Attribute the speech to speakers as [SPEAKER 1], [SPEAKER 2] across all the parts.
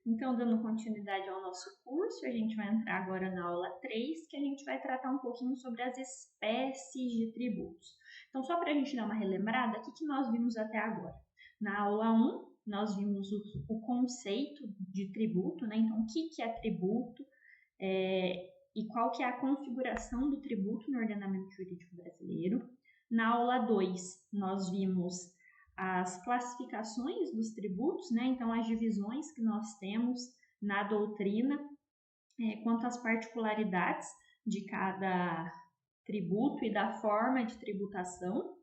[SPEAKER 1] Então, dando continuidade ao nosso curso, a gente vai entrar agora na aula 3, que a gente vai tratar um pouquinho sobre as espécies de tributos. Então, só para a gente dar uma relembrada, o que nós vimos até agora? Na aula 1, nós vimos o conceito de tributo, né? Então, o que é tributo e qual que é a configuração do tributo no ordenamento jurídico brasileiro. Na aula 2, nós vimos as classificações dos tributos, né? Então, as divisões que nós temos na doutrina quanto às particularidades de cada tributo e da forma de tributação.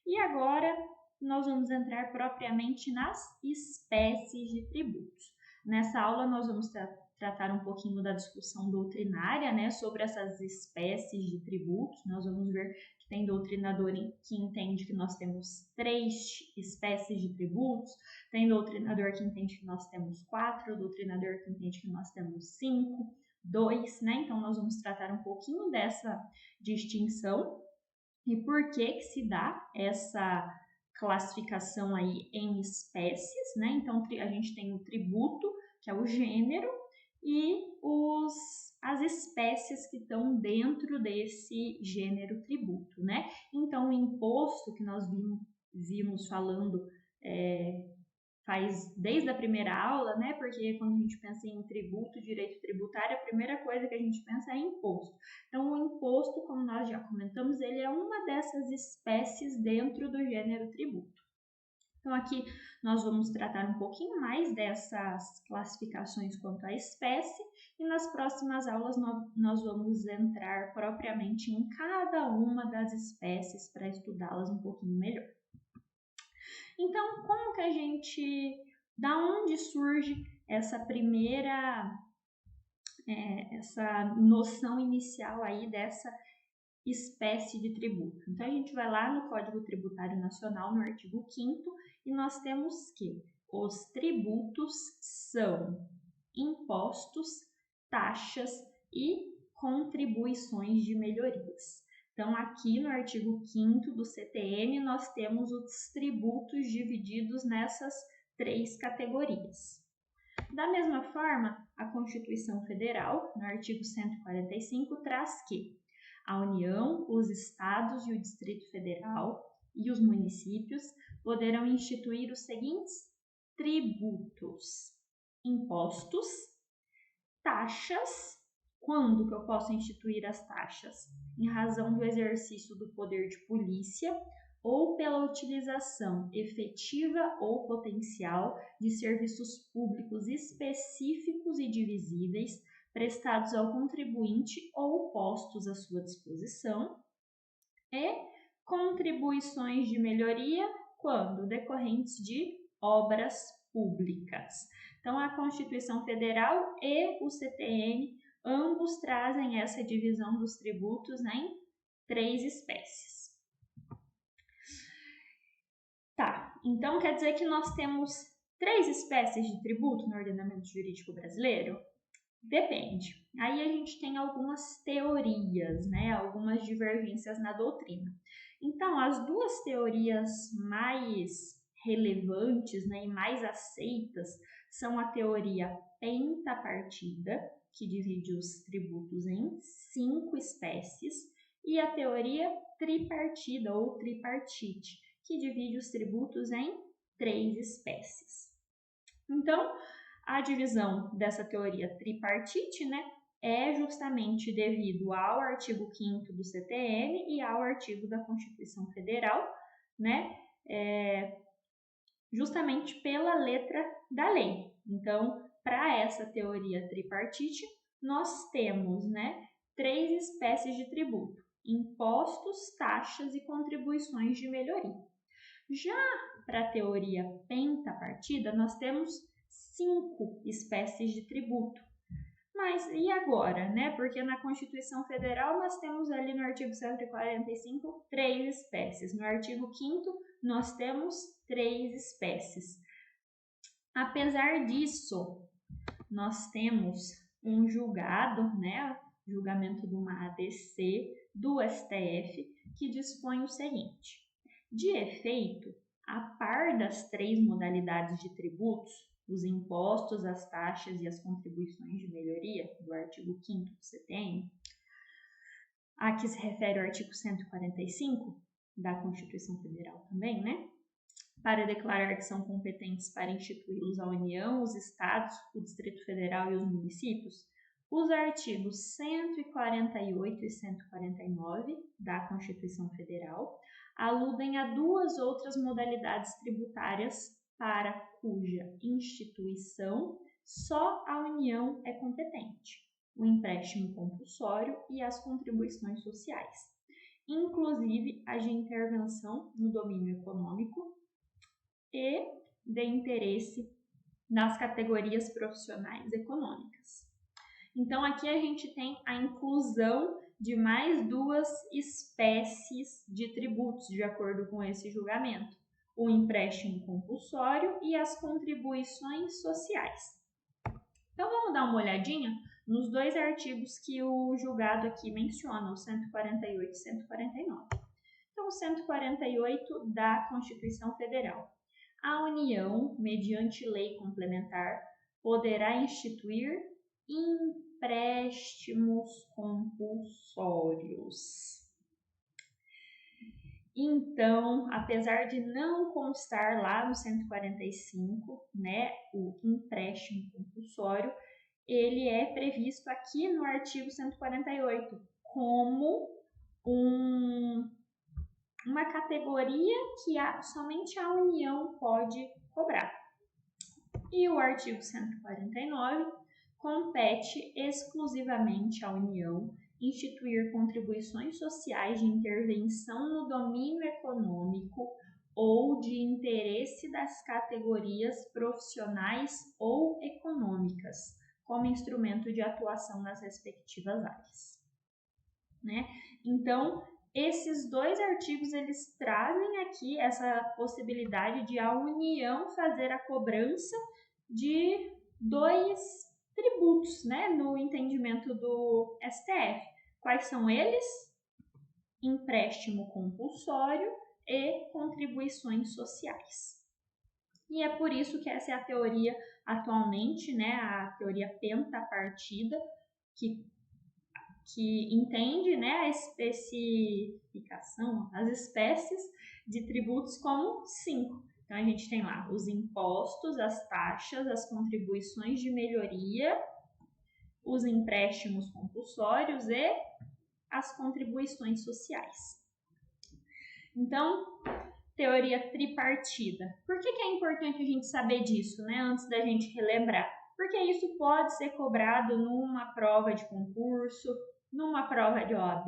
[SPEAKER 1] E agora nós vamos entrar propriamente nas espécies de tributos. Nessa aula nós vamos tratar um pouquinho da discussão doutrinária, né, sobre essas espécies de tributos. Nós vamos ver que tem doutrinador que entende que nós temos 3 espécies de tributos, tem doutrinador que entende que nós temos 4, doutrinador que entende que nós temos 5, 2, né? Então nós vamos tratar um pouquinho dessa distinção e por que se dá essa classificação aí em espécies, né? Então a gente tem o tributo, que é o gênero, e as espécies que estão dentro desse gênero tributo, né? Então, o imposto que nós vimos falando faz desde a primeira aula, né? Porque quando a gente pensa em tributo, direito tributário, a primeira coisa que a gente pensa é imposto. Então, o imposto, como nós já comentamos, ele é uma dessas espécies dentro do gênero tributo. Então, aqui nós vamos tratar um pouquinho mais dessas classificações quanto à espécie e nas próximas aulas nós vamos entrar propriamente em cada uma das espécies para estudá-las um pouquinho melhor. Então, como que a gente, da onde surge essa primeira, essa noção inicial aí dessa espécie de tributo? Então, a gente vai lá no Código Tributário Nacional, no artigo 5º, e nós temos que os tributos são impostos, taxas e contribuições de melhorias. Então, aqui no artigo 5º do CTN, nós temos os tributos divididos nessas 3 categorias. Da mesma forma, a Constituição Federal, no artigo 145, traz que a União, os Estados e o Distrito Federal e os municípios poderão instituir os seguintes tributos: impostos, taxas. Quando que eu posso instituir as taxas? Em razão do exercício do poder de polícia ou pela utilização efetiva ou potencial de serviços públicos específicos e divisíveis prestados ao contribuinte ou postos à sua disposição, e contribuições de melhoria quando decorrentes de obras públicas. Então, a Constituição Federal e o CTN, ambos trazem essa divisão dos tributos em 3 espécies. Tá, então quer dizer que nós temos 3 espécies de tributo no ordenamento jurídico brasileiro? Depende. Aí a gente tem algumas teorias, né? Algumas divergências na doutrina. Então, as 2 teorias mais relevantes, né, e mais aceitas são a teoria pentapartida, que divide os tributos em 5 espécies, e a teoria tripartida ou tripartite, que divide os tributos em 3 espécies. Então, a divisão dessa teoria tripartite, né, é justamente devido ao artigo 5º do CTN e ao artigo da Constituição Federal, né, justamente pela letra da lei. Então, para essa teoria tripartite, nós temos, né, 3 espécies de tributo: impostos, taxas e contribuições de melhoria. Já para a teoria pentapartida, nós temos 5 espécies de tributo. Mas e agora, né? Porque na Constituição Federal nós temos ali no artigo 145 3 espécies. No artigo 5º nós temos 3 espécies. Apesar disso, nós temos um julgado, né? Julgamento de uma ADC do STF, que dispõe o seguinte: de efeito, a par das 3 modalidades de tributos, os impostos, as taxas e as contribuições de melhoria, do artigo 5º do CTN, a que se refere ao artigo 145 da Constituição Federal também, né? Para declarar que são competentes para instituí-los a União, os Estados, o Distrito Federal e os municípios, os artigos 148 e 149 da Constituição Federal aludem a duas outras modalidades tributárias para cuja instituição só a União é competente: o empréstimo compulsório e as contribuições sociais, inclusive as de intervenção no domínio econômico e de interesse nas categorias profissionais econômicas. Então, aqui a gente tem a inclusão de mais duas espécies de tributos, de acordo com esse julgamento: o empréstimo compulsório e as contribuições sociais. Então, vamos dar uma olhadinha nos dois artigos que o julgado aqui menciona, o 148 e 149. Então, o 148 da Constituição Federal. A União, mediante lei complementar, poderá instituir empréstimos compulsórios. Então, apesar de não constar lá no 145, né, o empréstimo compulsório, ele é previsto aqui no artigo 148 como uma categoria que somente a União pode cobrar. E o artigo 149 compete exclusivamente à União instituir contribuições sociais de intervenção no domínio econômico ou de interesse das categorias profissionais ou econômicas, como instrumento de atuação nas respectivas áreas, né? Então, esses dois artigos, eles trazem aqui essa possibilidade de a União fazer a cobrança de dois tributos, né, no entendimento do STF. Quais são eles? Empréstimo compulsório e contribuições sociais. E é por isso que essa é a teoria atualmente, né, a teoria pentapartida, que entende, né, a especificação, as espécies de tributos como 5. Então, a gente tem lá os impostos, as taxas, as contribuições de melhoria, os empréstimos compulsórios e as contribuições sociais. Então, teoria tripartida. Por que é importante a gente saber disso, né, antes da gente relembrar? Porque isso pode ser cobrado numa prova de concurso, numa prova de OAB,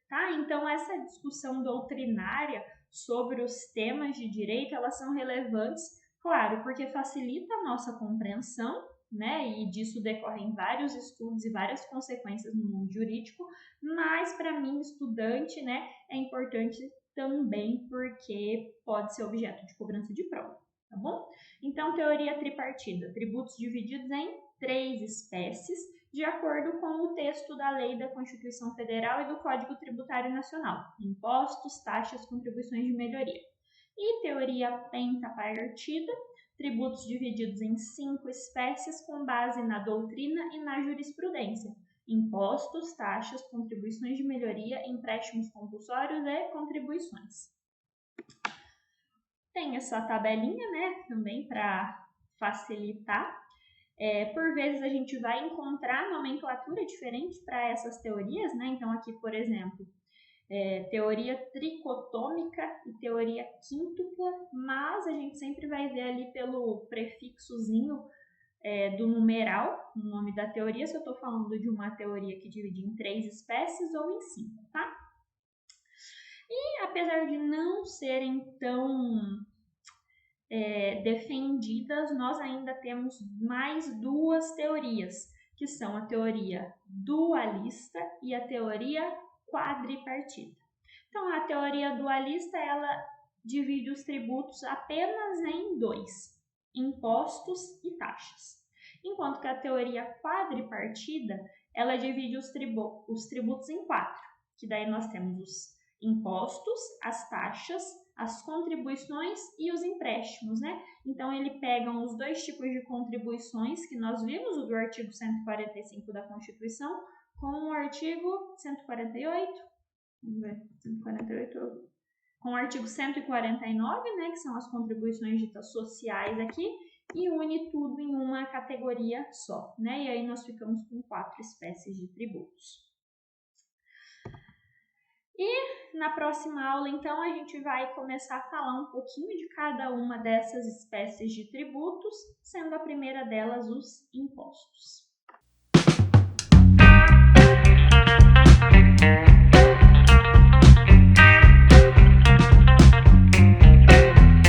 [SPEAKER 1] tá? Então, essa discussão doutrinária sobre os temas de direito, elas são relevantes, claro, porque facilita a nossa compreensão, né? E disso decorrem vários estudos e várias consequências no mundo jurídico, mas para mim, estudante, né, é importante também porque pode ser objeto de cobrança de prova, tá bom? Então, teoria tripartida, tributos divididos em 3 espécies, de acordo com o texto da Lei da Constituição Federal e do Código Tributário Nacional: impostos, taxas, contribuições de melhoria. E teoria pentapartida, tributos divididos em 5 espécies com base na doutrina e na jurisprudência: impostos, taxas, contribuições de melhoria, empréstimos compulsórios e contribuições. Tem essa tabelinha, né, também para facilitar. Por vezes a gente vai encontrar nomenclatura diferente para essas teorias, né? Então aqui, por exemplo, teoria tricotômica e teoria quíntupla, mas a gente sempre vai ver ali pelo prefixozinho do numeral, o nome da teoria, se eu estou falando de uma teoria que divide em 3 espécies ou em 5, tá? E apesar de não serem tão defendidas, nós ainda temos mais 2 teorias, que são a teoria dualista e a teoria quadripartida. Então, a teoria dualista, ela divide os tributos apenas em 2, impostos e taxas. Enquanto que a teoria quadripartida, ela divide os tributos em 4, que daí nós temos os impostos, as taxas, as contribuições e os empréstimos, né? Então, ele pega os dois tipos de contribuições que nós vimos, o do artigo 145 da Constituição, com o artigo 148, vamos ver, 148, com o artigo 149, né, que são as contribuições ditas sociais aqui, e une tudo em uma categoria só, né? E aí nós ficamos com 4 espécies de tributos. E na próxima aula, então, a gente vai começar a falar um pouquinho de cada uma dessas espécies de tributos, sendo a primeira delas os impostos.